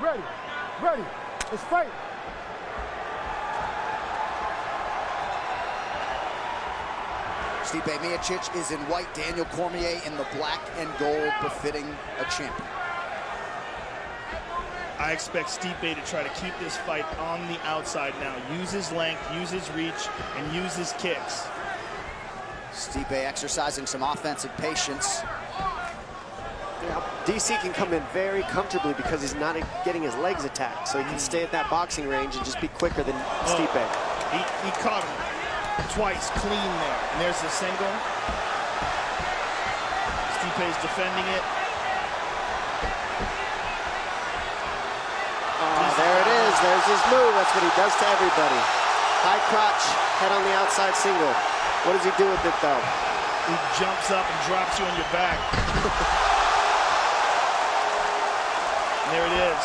Ready. Ready. Let's fight. Stipe Miocic is in white, Daniel Cormier in the black and gold, befitting a champion. I expect Stipe to try to keep this fight on the outside now. Use his length, use his reach, and use his kicks. Stipe exercising some offensive patience. Yeah, DC can come in very comfortably because he's not getting his legs attacked, so he can stay at that boxing range and just be quicker than Stipe. He caught him twice clean there. And there's the single. Stipe's defending it. There it is. There's his move. That's what he does to everybody. High crotch, head on the outside single. What does he do with it, though? He jumps up and drops you on your back. There it is.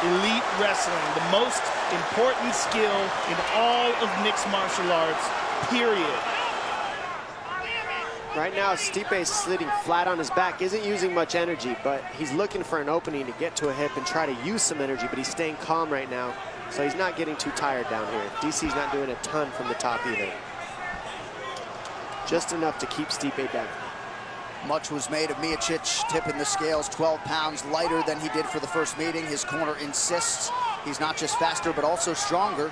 Elite wrestling, the most important skill in all of mixed martial arts, period. Right now, Stipe's sitting flat on his back, isn't using much energy, but he's looking for an opening to get to a hip and try to use some energy, but he's staying calm right now, so he's not getting too tired down here. DC's not doing a ton from the top either. Just enough to keep Stipe down. Much was made of Miocic tipping the scales 12 pounds lighter than he did for the first meeting. His corner insists he's not just faster, but also stronger.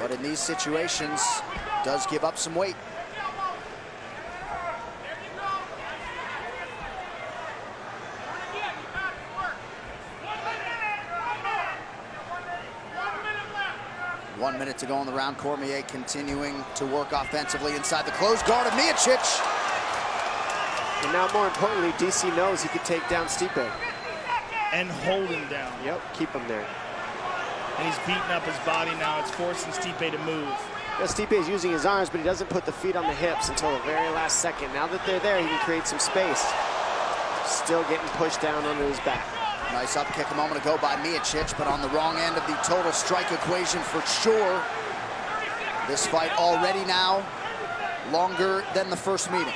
But in these situations, does give up some weight. One minute to go in the round. Cormier continuing to work offensively inside the closed guard of Miocic. And now, more importantly, DC knows he could take down Stipe. And hold him down. Yep, keep him there. And he's beating up his body now. It's forcing Stipe to move. Yeah, Stipe is using his arms, but he doesn't put the feet on the hips until the very last second. Now that they're there, he can create some space. Still getting pushed down under his back. Nice up kick a moment ago by Miocic, but on the wrong end of the total strike equation for sure. This fight already now longer than the first meeting.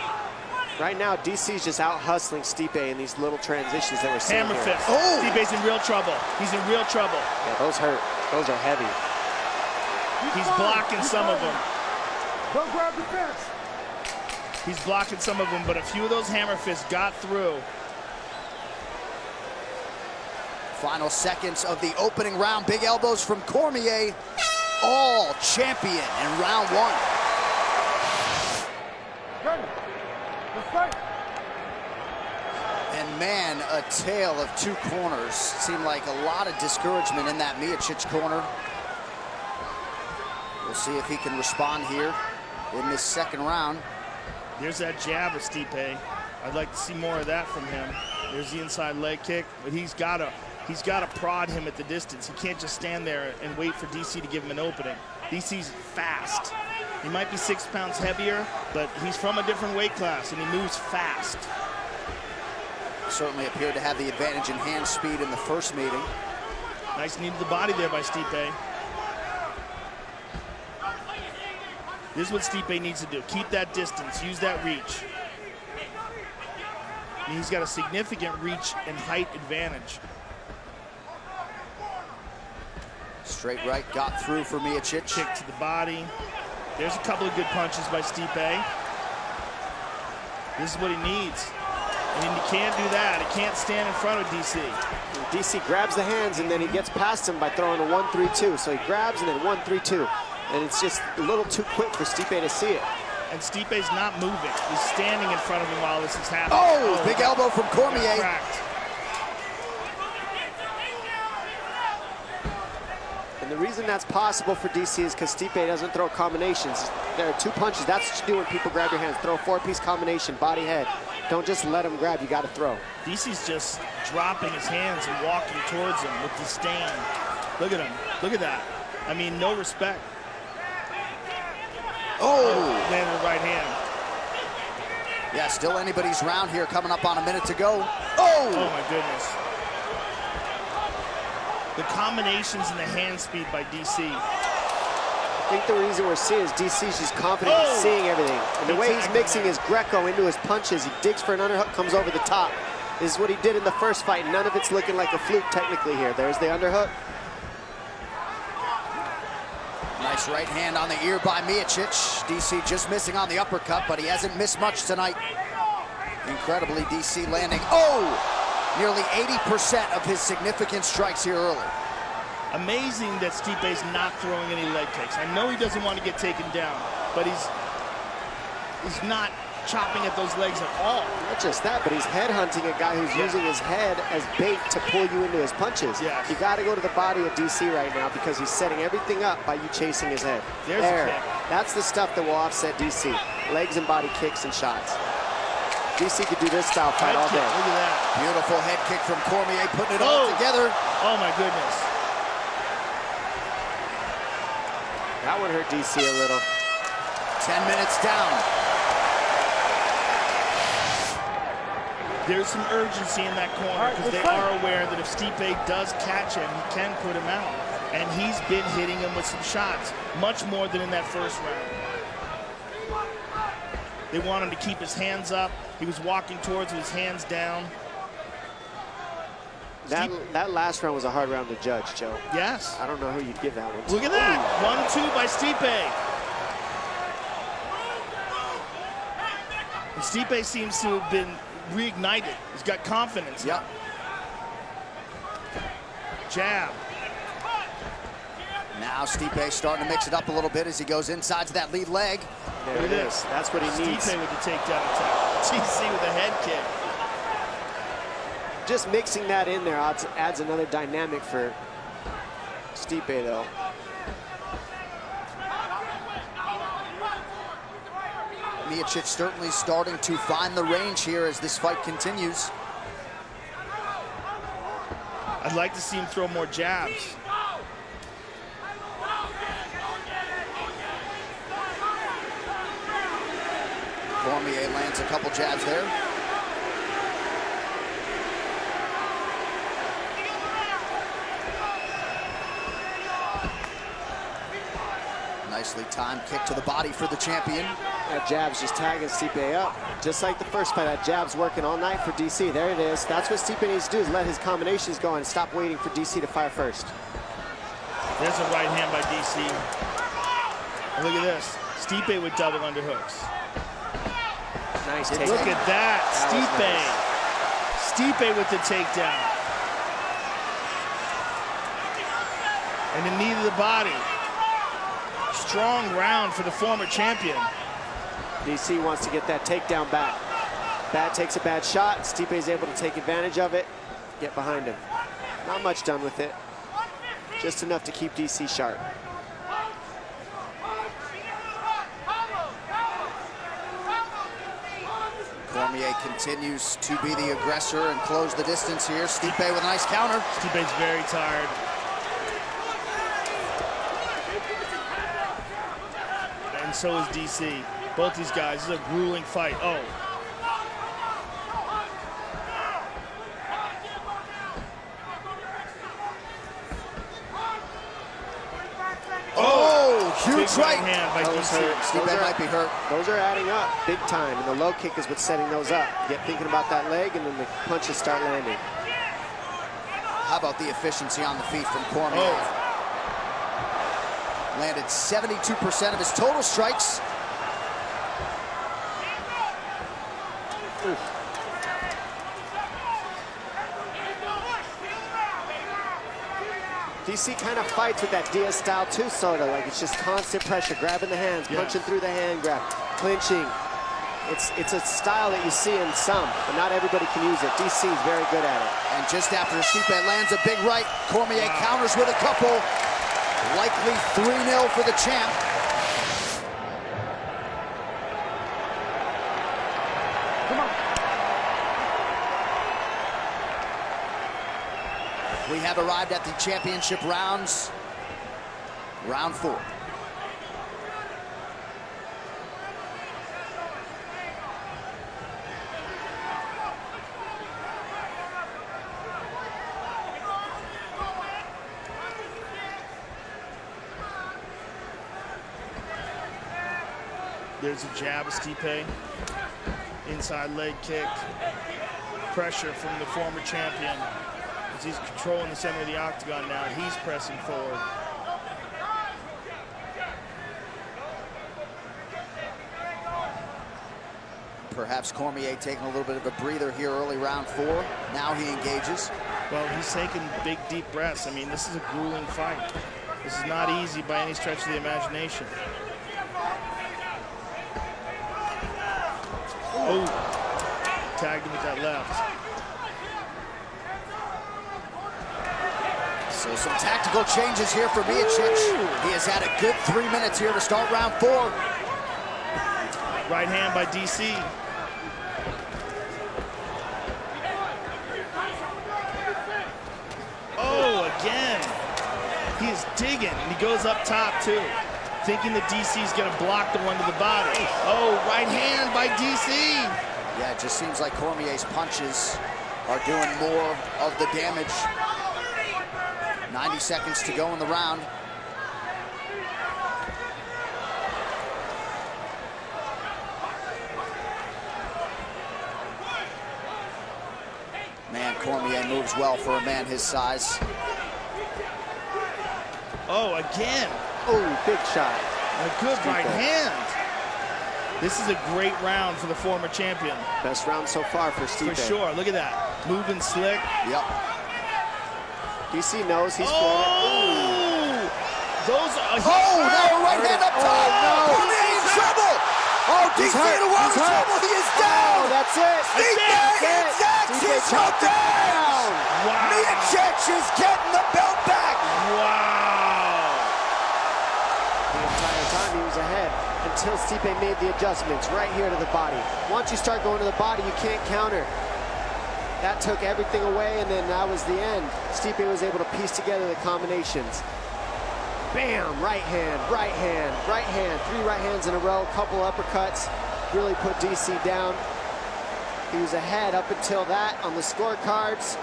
Right now, DC's just out hustling Stipe in these little transitions that we're seeing Hammer here. fist. Oh! Stipe's in real trouble. He's in real trouble. Yeah, those hurt. Those are heavy. He's blocking some of them. Don't grab the fence. He's blocking some of them, but a few of those hammer fists got through. Final seconds of the opening round. Big elbows from Cormier. All champion in round one. Ready. Let's fight. And man, a tale of two corners. Seemed like a lot of discouragement in that Miocic corner. We'll see if he can respond here in this second round. There's that jab of Stipe. I'd like to see more of that from him. There's the inside leg kick, but he's got to prod him at the distance. He can't just stand there and wait for DC to give him an opening. DC's fast. He might be 6 pounds heavier, but he's from a different weight class, and he moves fast. Certainly appeared to have the advantage in hand speed in the first meeting. Nice knee to the body there by Stipe. This is what Stipe needs to do. Keep that distance, use that reach. And he's got a significant reach and height advantage. Straight right got through for Miocic. Kick to the body. There's a couple of good punches by Stipe. This is what he needs. And he can't do that. He can't stand in front of DC. DC grabs the hands and then he gets past him by throwing a 1-3-2. So he grabs and then 1-3-2. And it's just a little too quick for Stipe to see it. And Stipe's not moving. He's standing in front of him while this is happening. Oh, big elbow from Cormier. Cracked. And the reason that's possible for DC is because Stipe doesn't throw combinations. There are two punches. That's what you do when people grab your hands. Throw a 4-piece combination, body, head. Don't just let him grab. You got to throw. DC's just dropping his hands and walking towards him with disdain. Look at him. Look at that. I mean, no respect. Oh! Landed the right hand. Yeah, still anybody's round here, coming up on a minute to go. Oh my goodness. The combinations and the hand speed by DC. I think the reason we're seeing is DC's just confident in seeing everything. And the way he's mixing his Greco into his punches, he digs for an underhook, comes over the top. This is what he did in the first fight. None of it's looking like a fluke technically here. There's the underhook. Nice right hand on the ear by Miocic. DC just missing on the uppercut, but he hasn't missed much tonight. Incredibly, DC landing, nearly 80% of his significant strikes here early. Amazing that Stipe's not throwing any leg kicks. I know he doesn't want to get taken down, but he's not chopping at those legs at all. Not just that, but he's headhunting a guy who's using his head as bait to pull you into his punches. Yes. You got to go to the body of DC right now because he's setting everything up by you chasing his head. There's a kick. That's the stuff that will offset DC. Legs and body kicks and shots. DC could do this style fight all day. Look at that. Beautiful head kick from Cormier, putting it all together. Oh my goodness. That one hurt DC a little. 10 minutes down. There's some urgency in that corner because they are aware that if Stipe does catch him, he can put him out. And he's been hitting him with some shots, much more than in that first round. They want him to keep his hands up. He was walking towards with his hands down. That last round was a hard round to judge, Joe. Yes. I don't know who you'd give that one to. Look at that. 1-2 by Stipe. And Stipe seems to have been reignited. He's got confidence. Yep. Jab. Now Stipe starting to mix it up a little bit as he goes inside to that lead leg. There it is. That's what he needs. Stipe with the takedown attack. TC with a head kick. Just mixing that in there adds another dynamic for Stipe, though. Miocic certainly starting to find the range here as this fight continues. I'd like to see him throw more jabs. Cormier lands a couple jabs there. Nicely timed kick to the body for the champion. That jab's just tagging Stipe up. Just like the first fight, that jab's working all night for DC. There it is. That's what Stipe needs to do, is let his combinations go and stop waiting for DC to fire first. There's a right hand by DC. And look at this. Stipe with double underhooks. Nice takedown. Look at that. Stipe. Stipe with the takedown. And the knee to the body. Strong round for the former champion. DC wants to get that takedown back. Bad takes a bad shot. Stipe is able to take advantage of it, get behind him. Not much done with it. Just enough to keep DC sharp. Cormier continues to be the aggressor and close the distance here. Stipe with a nice counter. Stipe's very tired. And so is DC. Both these guys, this is a grueling fight. Huge right hand by DC. Stipe might be hurt. Those are adding up big time, and the low kick is what's setting those up. Get thinking about that leg, and then the punches start landing. How about the efficiency on the feet from Cormier? Landed 72% of his total strikes. DC kind of fights with that Diaz style too, sort of like it's just constant pressure, grabbing the hands, punching through the hand grab, clinching. It's a style that you see in some, but not everybody can use it. DC is very good at it. And just after Stipe lands a big right, Cormier counters with a couple. Likely 3-0 for the champ. Come on. We have arrived at the championship rounds. Round 4. There's a jab of Stipe. Inside leg kick. pressure from the former champion as he's controlling the center of the octagon now. He's pressing forward. Perhaps Cormier taking a little bit of a breather here early round 4. Now he engages. Well, he's taking big, deep breaths. I mean, this is a grueling fight. This is not easy by any stretch of the imagination. Oh, tagged him with that left. So some tactical changes here for Miocic. He has had a good 3 minutes here to start round 4. Right hand by DC. Oh, again. He is digging, and he goes up top, too, thinking that DC's going to block the one to the body. Oh, right hand by DC. Yeah, it just seems like Cormier's punches are doing more of the damage. 90 seconds to go in the round. Man, Cormier moves well for a man his size. Oh, again. Oh, big shot. A good right hand. This is a great round for the former champion. Best round so far for Stipe. For sure. Look at that. Moving slick. Yep. DC knows he's Oh! Those are... Oh, no, right hand up top. Oh, no. Cormier in trouble. Oh, DC in a world of trouble. He is down. Oh, that's it. Stipe exacts his down. Wow. Miocic is getting the belt back. Wow. The entire time he was ahead until Stipe made the adjustments right here to the body. Once you start going to the body, you can't counter. That took everything away, and then that was the end. Stipe was able to piece together the combinations. Bam, right hand, right hand, right hand. 3 right hands in a row, couple uppercuts. Really put DC down. He was ahead up until that on the scorecards.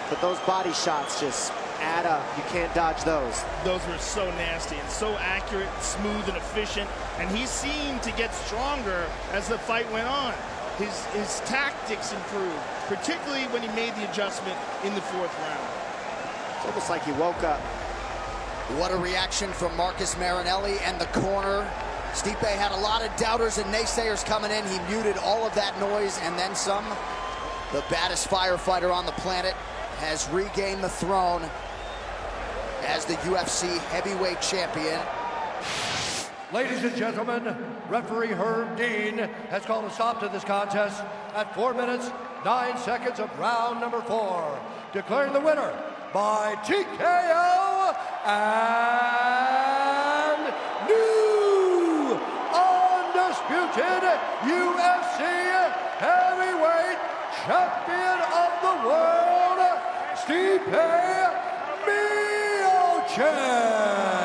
But those body shots just add up. You can't dodge those. Those were so nasty and so accurate, smooth, and efficient. And he seemed to get stronger as the fight went on. His tactics improved, particularly when he made the adjustment in the 4th round. It's almost like he woke up. What a reaction from Marcus Marinelli and the corner. Stipe had a lot of doubters and naysayers coming in. He muted all of that noise and then some. The baddest firefighter on the planet has regained the throne as the UFC heavyweight champion. Ladies and gentlemen, referee Herb Dean has called a stop to this contest at 4 minutes, 9 seconds of round number 4, declaring the winner by TKO and new undisputed UFC heavyweight champion of the world, Stipe Miocic.